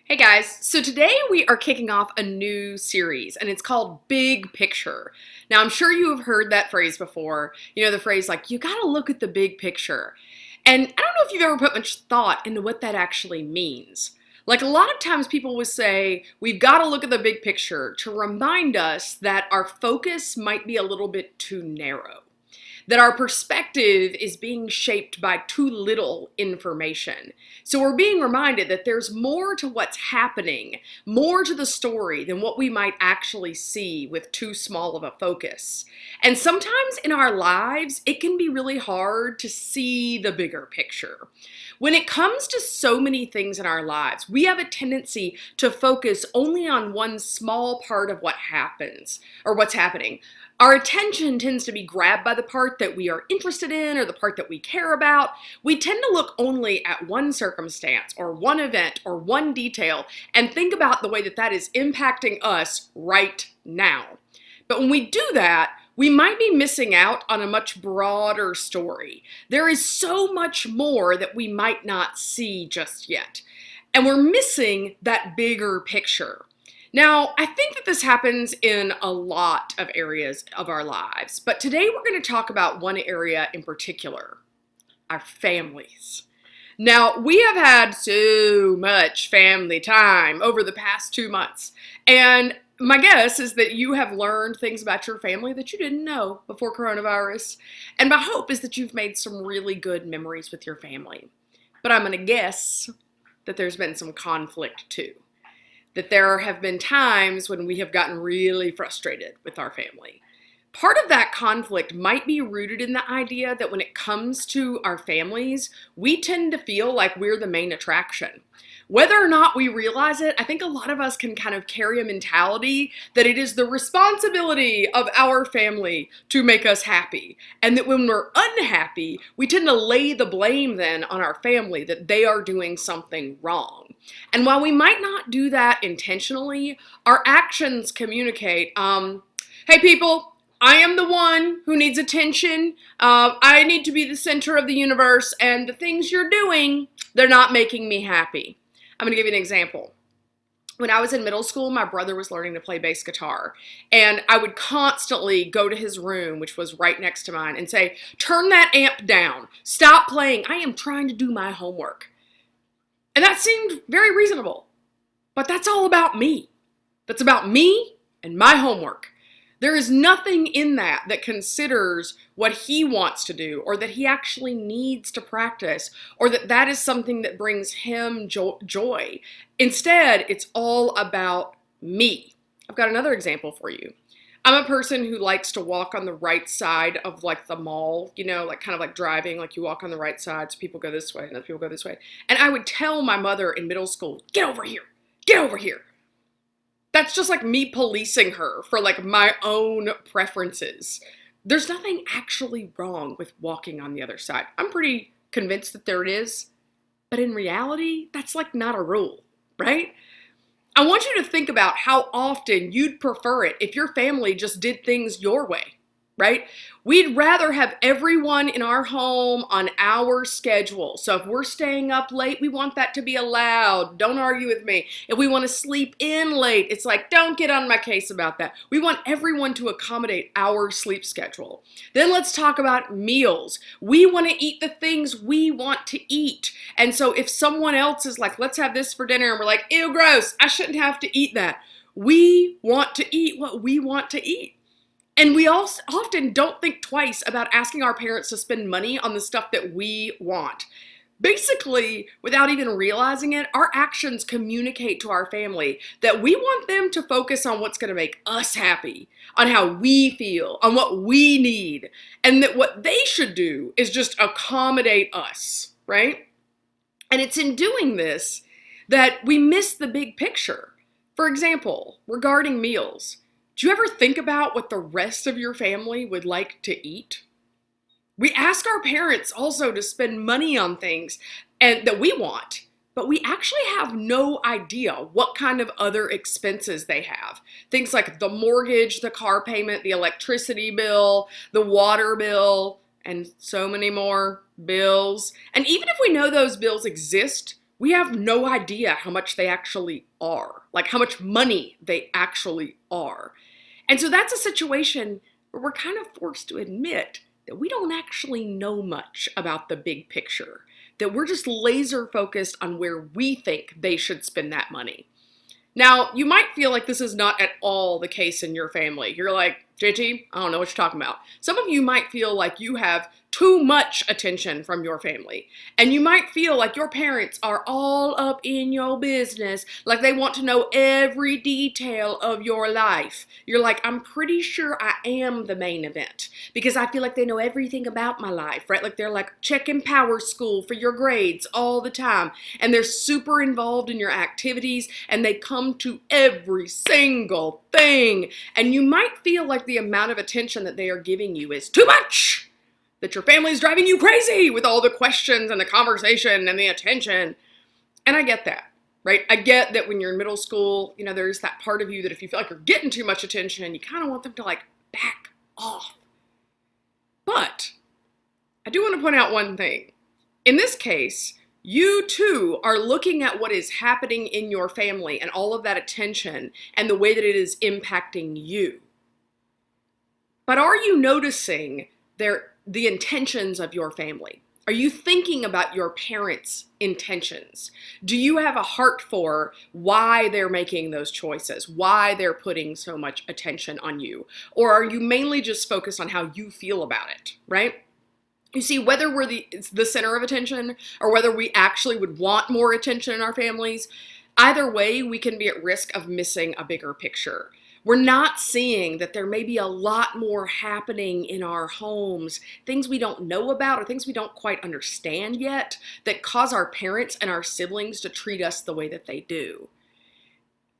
Hey guys, so today we are kicking off a new series and it's called Big Picture. Now I'm sure you have heard that phrase before, the phrase like, you gotta look at the big picture. And I don't know if you've ever put much thought into what that actually means. Like a lot of times people would say, we've gotta look at the big picture to remind us that our focus might be a little bit too narrow, that our perspective is being shaped by too little information. So we're being reminded that there's more to what's happening, more to the story than what we might actually see with too small of a focus. And sometimes in our lives, it can be really hard to see the bigger picture. When it comes to so many things in our lives, we have a tendency to focus only on one small part of what happens or what's happening. Our attention tends to be grabbed by the part that we are interested in or the part that we care about. We tend to look only at one circumstance or one event or one detail and think about the way that that is impacting us right now. But when we do that, we might be missing out on a much broader story. There is so much more that we might not see just yet. And we're missing that bigger picture. Now, I think that this happens in a lot of areas of our lives, but today we're going to talk about one area in particular, our families. Now, we have had so much family time over the past 2 months, and my guess is that you have learned things about your family that you didn't know before coronavirus, and my hope is that you've made some really good memories with your family. But I'm going to guess that there's been some conflict too. That there have been times when we have gotten really frustrated with our family. Part of that conflict might be rooted in the idea that when it comes to our families, we tend to feel like we're the main attraction. Whether or not we realize it, I think a lot of us can kind of carry a mentality that it is the responsibility of our family to make us happy. And that when we're unhappy, we tend to lay the blame then on our family that they are doing something wrong. And while we might not do that intentionally, our actions communicate, hey people, I am the one who needs attention. I need to be the center of the universe, and the things you're doing, they're not making me happy. I'm going to give you an example. When I was in middle school, my brother was learning to play bass guitar, and I would constantly go to his room, which was right next to mine, and say, turn that amp down, stop playing, I am trying to do my homework. And that seemed very reasonable, but that's all about me. That's about me and my homework. There is nothing in that that considers what he wants to do or that he actually needs to practice or that that is something that brings him joy. Instead, it's all about me. I've got another example for you. I'm a person who likes to walk on the right side of like the mall, like kind of like driving, like you walk on the right side so people go this way and other people go this way. And I would tell my mother in middle school, get over here, get over here. That's just like me policing her for like my own preferences. There's nothing actually wrong with walking on the other side. I'm pretty convinced that there it is, but in reality, that's like not a rule, right? I want you to think about how often you'd prefer it if your family just did things your way, right? We'd rather have everyone in our home on our schedule. So if we're staying up late, we want that to be allowed. Don't argue with me. If we want to sleep in late, it's like, don't get on my case about that. We want everyone to accommodate our sleep schedule. Then let's talk about meals. We want to eat the things we want to eat. And so if someone else is like, let's have this for dinner, and we're like, ew, gross, I shouldn't have to eat that. We want to eat what we want to eat. And we also often don't think twice about asking our parents to spend money on the stuff that we want. Basically, without even realizing it, our actions communicate to our family that we want them to focus on what's going to make us happy, on how we feel, on what we need, and that what they should do is just accommodate us, right? And it's in doing this that we miss the big picture. For example, regarding meals. Do you ever think about what the rest of your family would like to eat? We ask our parents also to spend money on things that we want, but we actually have no idea what kind of other expenses they have. Things like the mortgage, the car payment, the electricity bill, the water bill, and so many more bills. And even if we know those bills exist, we have no idea how much they actually are, like how much money they actually are. And so that's a situation where we're kind of forced to admit that we don't actually know much about the big picture, that we're just laser focused on where we think they should spend that money. Now, you might feel like this is not at all the case in your family. You're like, JT, I don't know what you're talking about. Some of you might feel like you have too much attention from your family. And you might feel like your parents are all up in your business, like they want to know every detail of your life. You're like, I'm pretty sure I am the main event because I feel like they know everything about my life, right? Like they're like checking Power School for your grades all the time. And they're super involved in your activities and they come to every single thing. And you might feel like the amount of attention that they are giving you is too much, that your family is driving you crazy with all the questions and the conversation and the attention. And I get that, right? I get that when you're in middle school, you know, there's that part of you that if you feel like you're getting too much attention, you kind of want them to like back off. But I do want to point out one thing. In this case, you too are looking at what is happening in your family and all of that attention and the way that it is impacting you. But are you noticing the intentions of your family? Are you thinking about your parents' intentions? Do you have a heart for why they're making those choices, why they're putting so much attention on you? Or are you mainly just focused on how you feel about it, right? You see, whether we're the center of attention or whether we actually would want more attention in our families, either way, we can be at risk of missing a bigger picture. We're not seeing that there may be a lot more happening in our homes, things we don't know about or things we don't quite understand yet that cause our parents and our siblings to treat us the way that they do.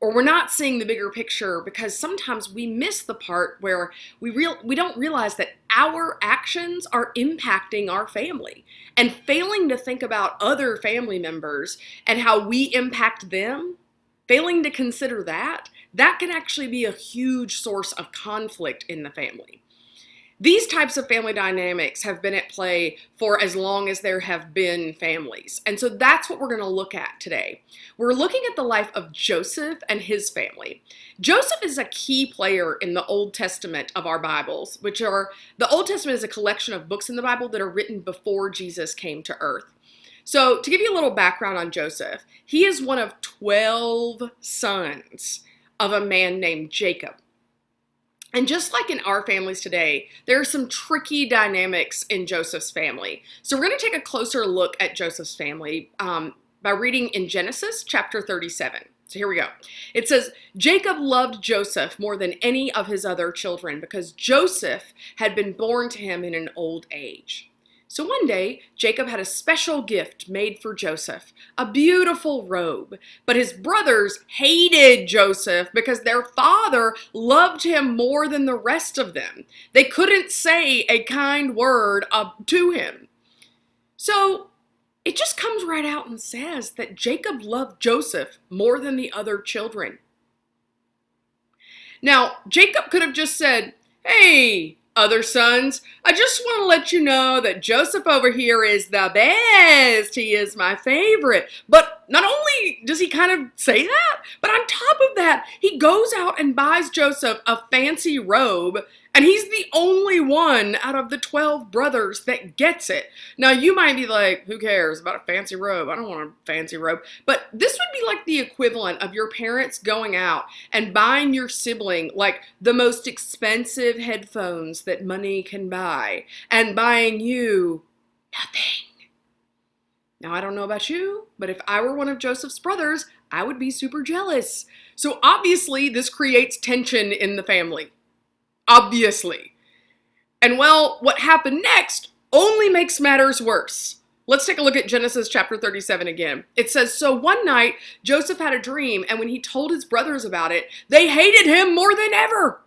Or we're not seeing the bigger picture because sometimes we miss the part where we don't realize that our actions are impacting our family, and failing to think about other family members and how we impact them, failing to consider that can actually be a huge source of conflict in the family. These types of family dynamics have been at play for as long as there have been families. And so that's what we're going to look at today. We're looking at the life of Joseph and his family. Joseph is a key player in the Old Testament of our Bibles, the Old Testament is a collection of books in the Bible that are written before Jesus came to earth. So to give you a little background on Joseph, he is one of 12 sons of a man named Jacob. And just like in our families today, there are some tricky dynamics in Joseph's family. So we're going to take a closer look at Joseph's family by reading in Genesis chapter 37. So here we go. It says, Jacob loved Joseph more than any of his other children because Joseph had been born to him in an old age. So one day, Jacob had a special gift made for Joseph, a beautiful robe. But his brothers hated Joseph because their father loved him more than the rest of them. They couldn't say a kind word to him. So it just comes right out and says that Jacob loved Joseph more than the other children. Now, Jacob could have just said, hey, other sons, I just want to let you know that Joseph over here is the best. He is my favorite. But not only does he kind of say that, but on top of that, he goes out and buys Joseph a fancy robe, and he's the only one out of the 12 brothers that gets it. Now, you might be like, who cares about a fancy robe? I don't want a fancy robe. But this would be like the equivalent of your parents going out and buying your sibling like the most expensive headphones that money can buy and buying you nothing. Now, I don't know about you, but if I were one of Joseph's brothers, I would be super jealous. So obviously, this creates tension in the family. Obviously. And well, what happened next only makes matters worse. Let's take a look at Genesis chapter 37 again. It says, so one night Joseph had a dream, and when he told his brothers about it, they hated him more than ever.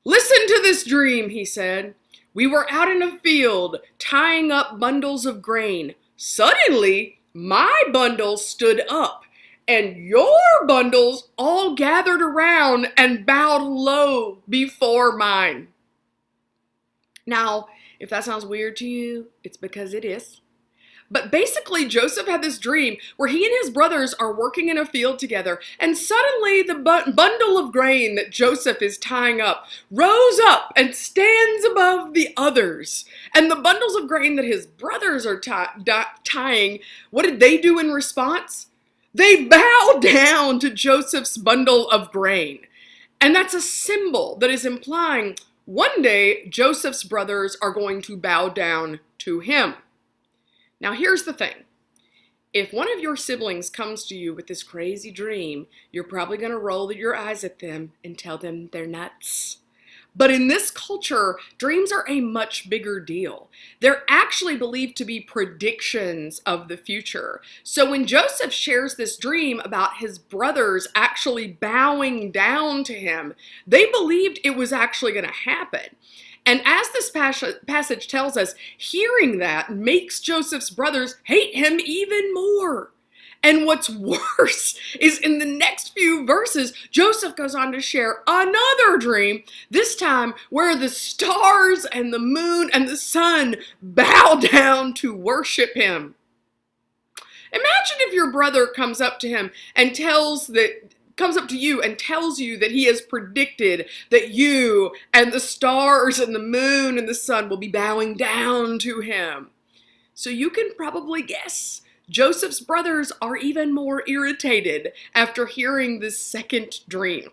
Listen to this dream, he said. We were out in a field tying up bundles of grain. Suddenly, my bundles stood up, and your bundles all gathered around and bowed low before mine. Now, if that sounds weird to you, it's because it is. But basically, Joseph had this dream where he and his brothers are working in a field together, and suddenly the bundle of grain that Joseph is tying up rose up and stands above the others. And the bundles of grain that his brothers are tying, what did they do in response? They bow down to Joseph's bundle of grain. And that's a symbol that is implying one day Joseph's brothers are going to bow down to him. Now here's the thing. If one of your siblings comes to you with this crazy dream, you're probably going to roll your eyes at them and tell them they're nuts. But in this culture, dreams are a much bigger deal. They're actually believed to be predictions of the future. So when Joseph shares this dream about his brothers actually bowing down to him, they believed it was actually going to happen. And as this passage tells us, hearing that makes Joseph's brothers hate him even more. And what's worse is in the next few verses, Joseph goes on to share another dream, this time where the stars and the moon and the sun bow down to worship him. Imagine if your brother comes up to you and tells you that he has predicted that you and the stars and the moon and the sun will be bowing down to him. So you can probably guess Joseph's brothers are even more irritated after hearing this second dream.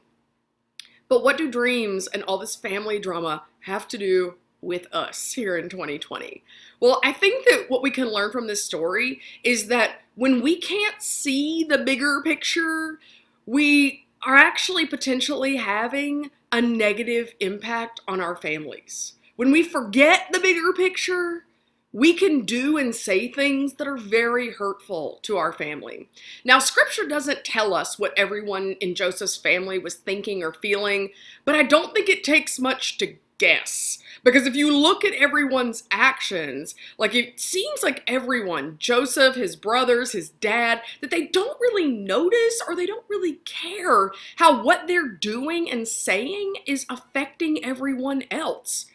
But what do dreams and all this family drama have to do with us here in 2020? Well, I think that what we can learn from this story is that when we can't see the bigger picture, we are actually potentially having a negative impact on our families. When we forget the bigger picture, we can do and say things that are very hurtful to our family. Now, scripture doesn't tell us what everyone in Joseph's family was thinking or feeling, but I don't think it takes much to guess. Because if you look at everyone's actions, it seems like everyone, Joseph, his brothers, his dad, that they don't really notice or they don't really care how what they're doing and saying is affecting everyone else.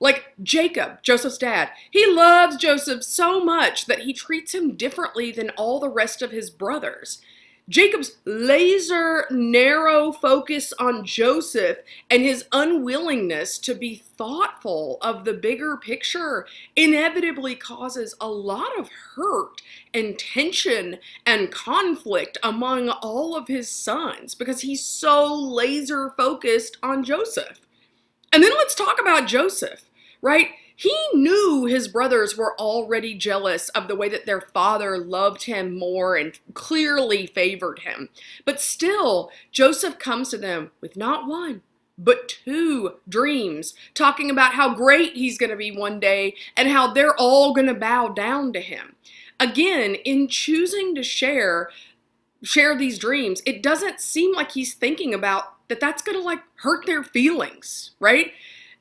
Like Jacob, Joseph's dad, he loves Joseph so much that he treats him differently than all the rest of his brothers. Jacob's laser, narrow focus on Joseph and his unwillingness to be thoughtful of the bigger picture inevitably causes a lot of hurt and tension and conflict among all of his sons because he's so laser focused on Joseph. And then let's talk about Joseph. Right? He knew his brothers were already jealous of the way that their father loved him more and clearly favored him. But still, Joseph comes to them with not one, but two dreams, talking about how great he's going to be one day and how they're all going to bow down to him. Again, in choosing to share these dreams, it doesn't seem like he's thinking about that's going to hurt their feelings, right?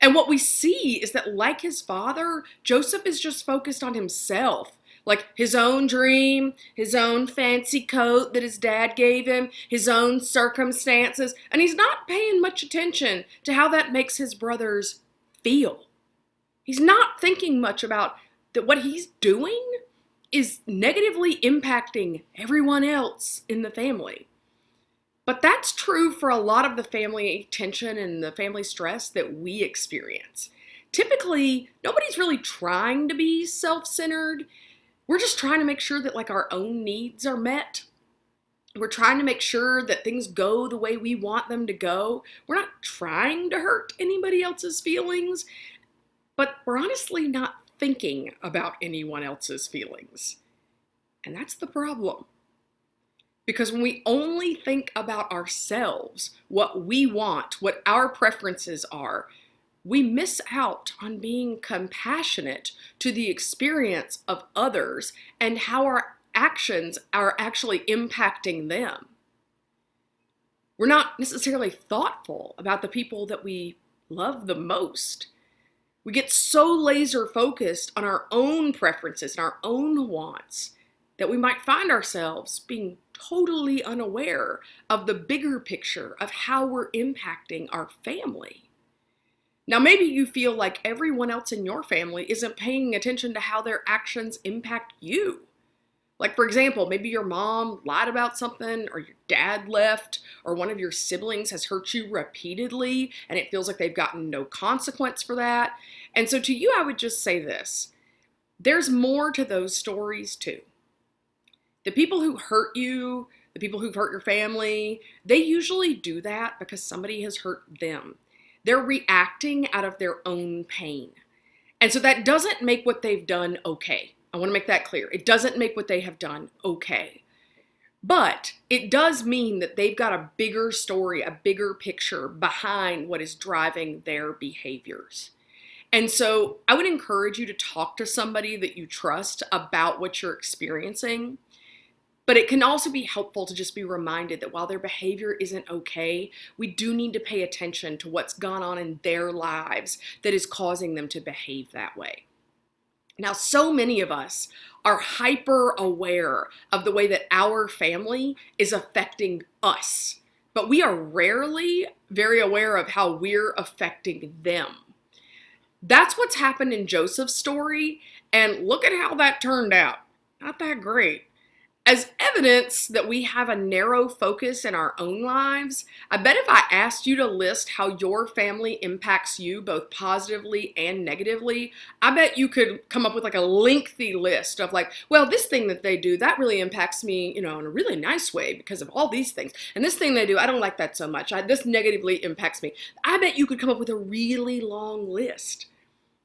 And what we see is that, like his father, Joseph is just focused on himself. Like his own dream, his own fancy coat that his dad gave him, his own circumstances, and he's not paying much attention to how that makes his brothers feel. He's not thinking much about that what he's doing is negatively impacting everyone else in the family. But that's true for a lot of the family tension and the family stress that we experience. Typically, nobody's really trying to be self-centered. We're just trying to make sure that our own needs are met. We're trying to make sure that things go the way we want them to go. We're not trying to hurt anybody else's feelings, but we're honestly not thinking about anyone else's feelings. And that's the problem. Because when we only think about ourselves, what we want, what our preferences are, we miss out on being compassionate to the experience of others and how our actions are actually impacting them. We're not necessarily thoughtful about the people that we love the most. We get so laser focused on our own preferences and our own wants that we might find ourselves being totally unaware of the bigger picture of how we're impacting our family. Now, maybe you feel like everyone else in your family isn't paying attention to how their actions impact you. Like, for example, maybe your mom lied about something, or your dad left, or one of your siblings has hurt you repeatedly, and it feels like they've gotten no consequence for that. And so to you, I would just say this. There's more to those stories too. The people who hurt you, the people who've hurt your family, they usually do that because somebody has hurt them. They're reacting out of their own pain. And so that doesn't make what they've done okay. I want to make that clear. It doesn't make what they have done okay. But it does mean that they've got a bigger story, a bigger picture behind what is driving their behaviors. And so I would encourage you to talk to somebody that you trust about what you're experiencing. But it can also be helpful to just be reminded that while their behavior isn't okay, we do need to pay attention to what's gone on in their lives that is causing them to behave that way. Now, so many of us are hyper aware of the way that our family is affecting us, but we are rarely very aware of how we're affecting them. That's what's happened in Joseph's story, and look at how that turned out. Not that great. As evidence that we have a narrow focus in our own lives, I bet if I asked you to list how your family impacts you both positively and negatively, I bet you could come up with like a lengthy list of like, well, this thing that they do, that really impacts me, in a really nice way because of all these things. And this thing they do, I don't like that so much. This negatively impacts me. I bet you could come up with a really long list.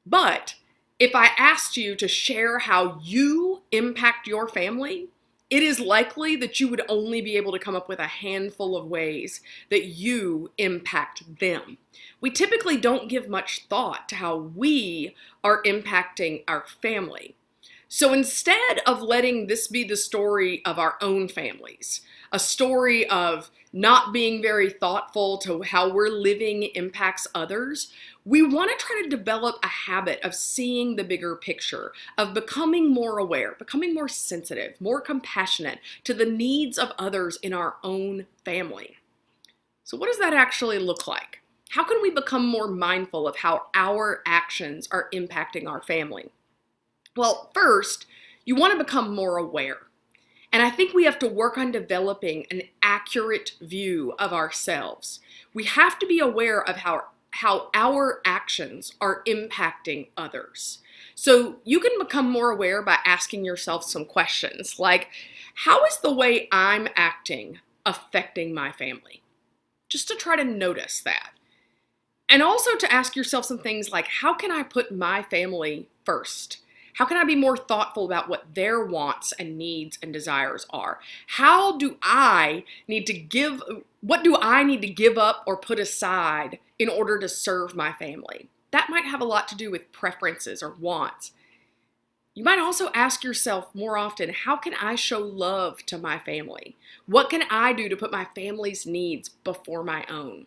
But if I asked you to share how you impact your family, it is likely that you would only be able to come up with a handful of ways that you impact them. We typically don't give much thought to how we are impacting our family. So instead of letting this be the story of our own families, a story of not being very thoughtful to how we're living impacts others, we want to try to develop a habit of seeing the bigger picture, of becoming more aware, becoming more sensitive, more compassionate to the needs of others in our own family. So what does that actually look like? How can we become more mindful of how our actions are impacting our family? Well, first, you want to become more aware. And I think we have to work on developing an accurate view of ourselves. We have to be aware of how our actions are impacting others. So you can become more aware by asking yourself some questions like, how is the way I'm acting affecting my family? Just to try to notice that. And also to ask yourself some things like, how can I put my family first? How can I be more thoughtful about what their wants and needs and desires are? What do I need to give up or put aside in order to serve my family? That might have a lot to do with preferences or wants. You might also ask yourself more often, how can I show love to my family? What can I do to put my family's needs before my own?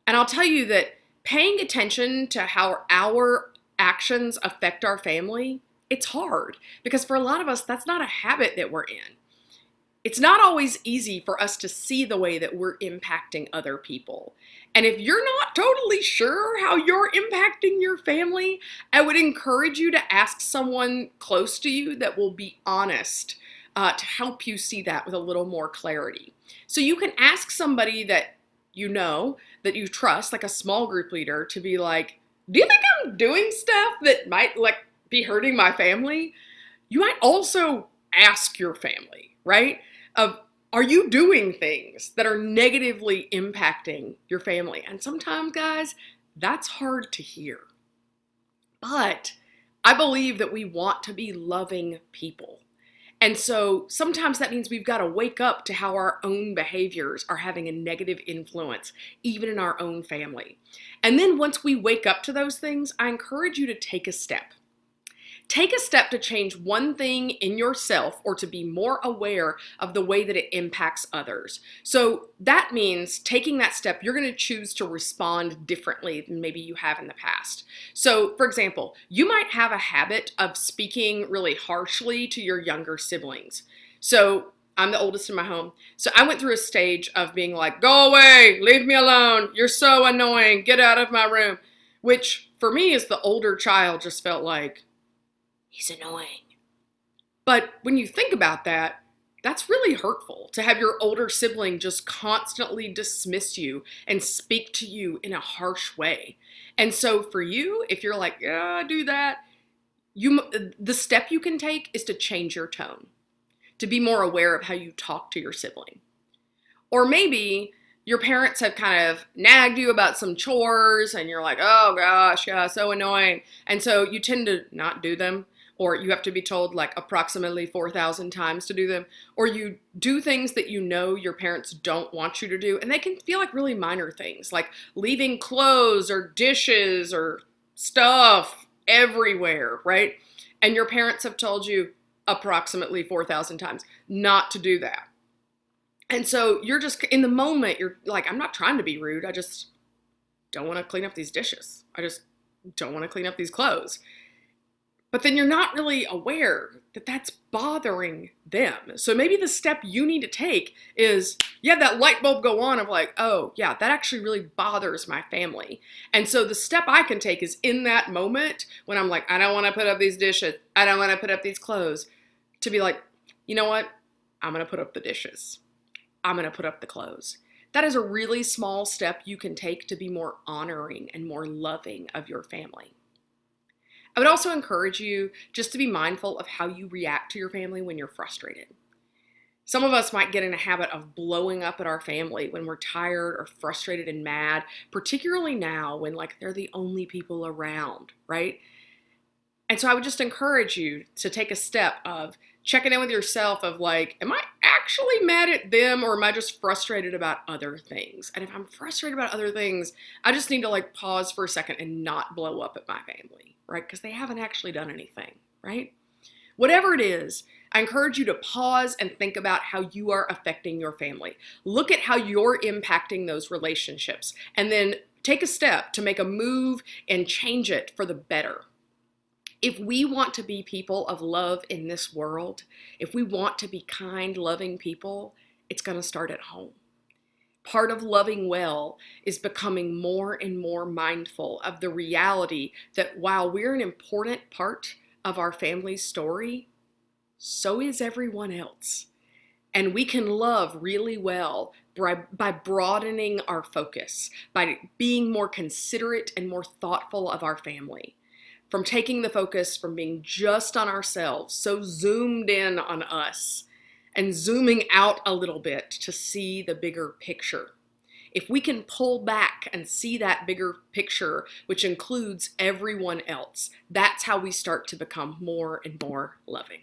And I'll tell you that paying attention to how our actions affect our family, it's hard because for a lot of us, that's not a habit that we're in. It's not always easy for us to see the way that we're impacting other people. And if you're not totally sure how you're impacting your family, I would encourage you to ask someone close to you that will be honest to help you see that with a little more clarity. So you can ask somebody that that you trust, like a small group leader, to be like, do you think I'm doing stuff that might be hurting my family? You might also ask your family, right? Are you doing things that are negatively impacting your family? And sometimes, guys, that's hard to hear. But I believe that we want to be loving people. And so sometimes that means we've got to wake up to how our own behaviors are having a negative influence, even in our own family. And then once we wake up to those things, I encourage you to take a step. Take a step to change one thing in yourself or to be more aware of the way that it impacts others. So that means taking that step, you're going to choose to respond differently than maybe you have in the past. So, for example, you might have a habit of speaking really harshly to your younger siblings. So I'm the oldest in my home. So I went through a stage of being like, go away, leave me alone, you're so annoying, get out of my room. Which for me as the older child just felt like, he's annoying. But when you think about that, that's really hurtful to have your older sibling just constantly dismiss you and speak to you in a harsh way. And so for you, if you're like, yeah, I do that, the step you can take is to change your tone, to be more aware of how you talk to your sibling. Or maybe your parents have kind of nagged you about some chores and you're like, oh gosh, yeah, so annoying. And so you tend to not do them, or you have to be told like approximately 4,000 times to do them, or you do things that you know your parents don't want you to do, and they can feel like really minor things, like leaving clothes or dishes or stuff everywhere, right? And your parents have told you approximately 4,000 times not to do that. And so you're just in the moment, you're like, I'm not trying to be rude. I just don't want to clean up these dishes. I just don't want to clean up these clothes. But then you're not really aware that that's bothering them. So maybe the step you need to take is, yeah, that light bulb go on of like, oh, yeah, that actually really bothers my family. And so the step I can take is in that moment when I'm like, I don't want to put up these dishes. I don't want to put up these clothes, to be like, you know what? I'm going to put up the dishes. I'm going to put up the clothes. That is a really small step you can take to be more honoring and more loving of your family. I would also encourage you just to be mindful of how you react to your family when you're frustrated. Some of us might get in a habit of blowing up at our family when we're tired or frustrated and mad, particularly now when like they're the only people around, right? And so I would just encourage you to take a step of checking in with yourself of like, am I actually mad at them, or am I just frustrated about other things? And if I'm frustrated about other things, I just need to like pause for a second and not blow up at my family, right? Because they haven't actually done anything, right? Whatever it is, I encourage you to pause and think about how you are affecting your family. Look at how you're impacting those relationships, and then take a step to make a move and change it for the better. If we want to be people of love in this world, if we want to be kind, loving people, it's going to start at home. Part of loving well is becoming more and more mindful of the reality that while we're an important part of our family's story, so is everyone else. And we can love really well by broadening our focus, by being more considerate and more thoughtful of our family. From taking the focus from being just on ourselves, so zoomed in on us, and zooming out a little bit to see the bigger picture. If we can pull back and see that bigger picture, which includes everyone else, that's how we start to become more and more loving.